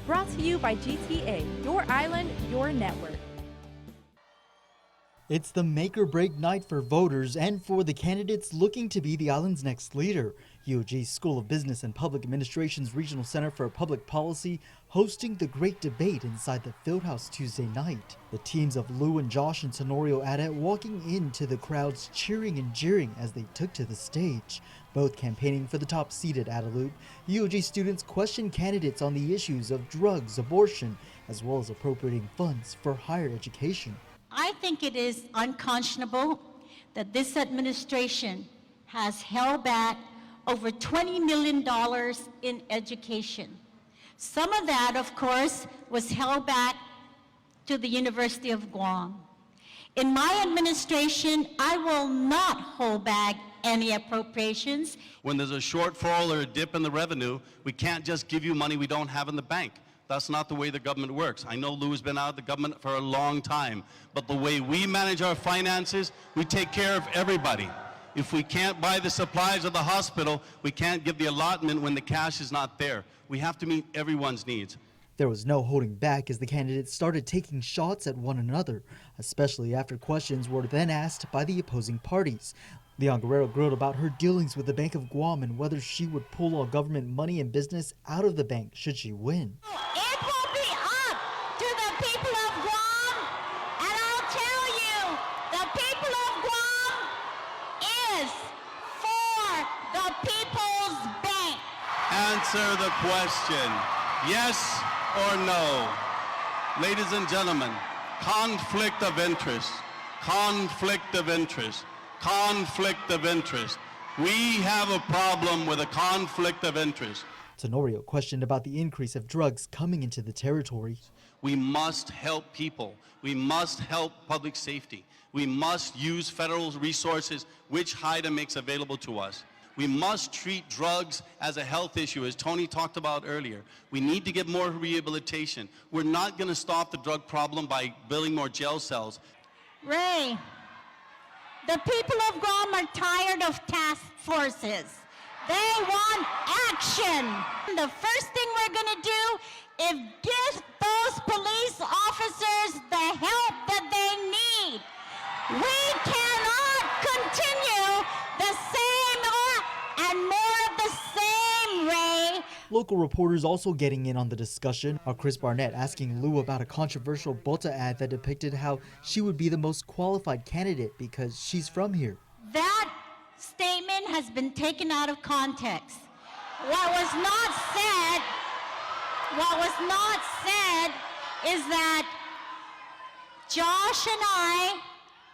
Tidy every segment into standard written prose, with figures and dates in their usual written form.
Brought to you by GTA, your island, your network. It's the make-or-break night for voters and for the candidates looking to be the island's next leader. UOG's School of Business and Public Administration's Regional Center for Public Policy hosting the great debate inside the Fieldhouse Tuesday night. The teams of Lou and Josh and Tenorio Adet walking into the crowds cheering and jeering as they took to the stage. Both campaigning for the top seat at Adelup, UOG students questioned candidates on the issues of drugs, abortion, as well as appropriating funds for higher education. I think it is unconscionable that this administration has held back over $20 million in education. Some of that, of course, was held back to the University of Guam. In my administration, I will not hold back any appropriations. When there's a shortfall or a dip in the revenue, we can't just give you money we don't have in the bank. That's not the way the government works. I know Lou has been out of the government for a long time, but the way we manage our finances, we take care of everybody. If we can't buy the supplies of the hospital, we can't give the allotment when the cash is not there. We have to meet everyone's needs. There was no holding back as the candidates started taking shots at one another, especially after questions were then asked by the opposing parties. Leon Guerrero grilled about her dealings with the Bank of Guam and whether she would pull all government money and business out of the bank should she win. It will be up to the people of Guam, and I'll tell you, the people of Guam is for the people's bank. Answer the question, yes or no. Ladies and gentlemen, conflict of interest, conflict of interest. Conflict of interest. We have a problem with a conflict of interest. Tenorio questioned about the increase of drugs coming into the territory. We must help people. We must help public safety. We must use federal resources which HIDA makes available to us. We must treat drugs as a health issue, as Tony talked about earlier. We need to get more rehabilitation. We're not going to stop the drug problem by building more jail cells. Ray, the people of Guam are tired of task forces. They want action. The first thing we're going to do is give those police officers the help that they need. We cannot continue the same and more of the same, Ray. Local reporters also getting in on the discussion are Chris Barnett asking Lou about a controversial Bota ad that depicted how she would be the most qualified candidate because she's from here. That statement has been taken out of context. What was not said is that Josh and I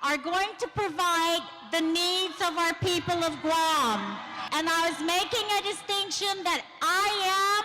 are going to provide the needs of our people of Guam. And I was making a distinction that I am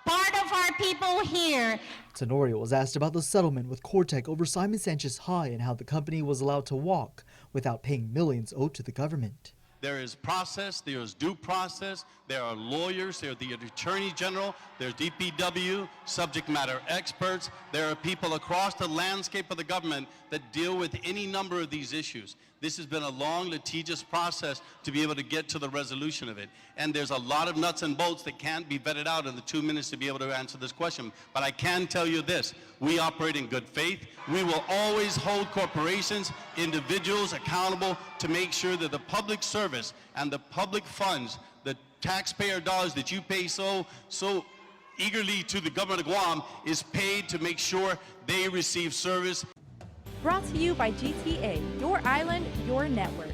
part of our people here. Tenorio was asked about the settlement with Cortec over Simon Sanchez High and how the company was allowed to walk without paying millions owed to the government. There is process, there is due process, there are lawyers, there are the Attorney General, there's DPW, subject matter experts, there are people across the landscape of the government that deal with any number of these issues. This has been a long, litigious process to be able to get to the resolution of it. And there's a lot of nuts and bolts that can't be vetted out in the 2 minutes to be able to answer this question. But I can tell you this, we operate in good faith. We will always hold corporations, individuals accountable to make sure that the public service and the public funds, the taxpayer dollars that you pay so eagerly to the government of Guam is paid to make sure they receive service. Brought to you by GTA, your island, your network.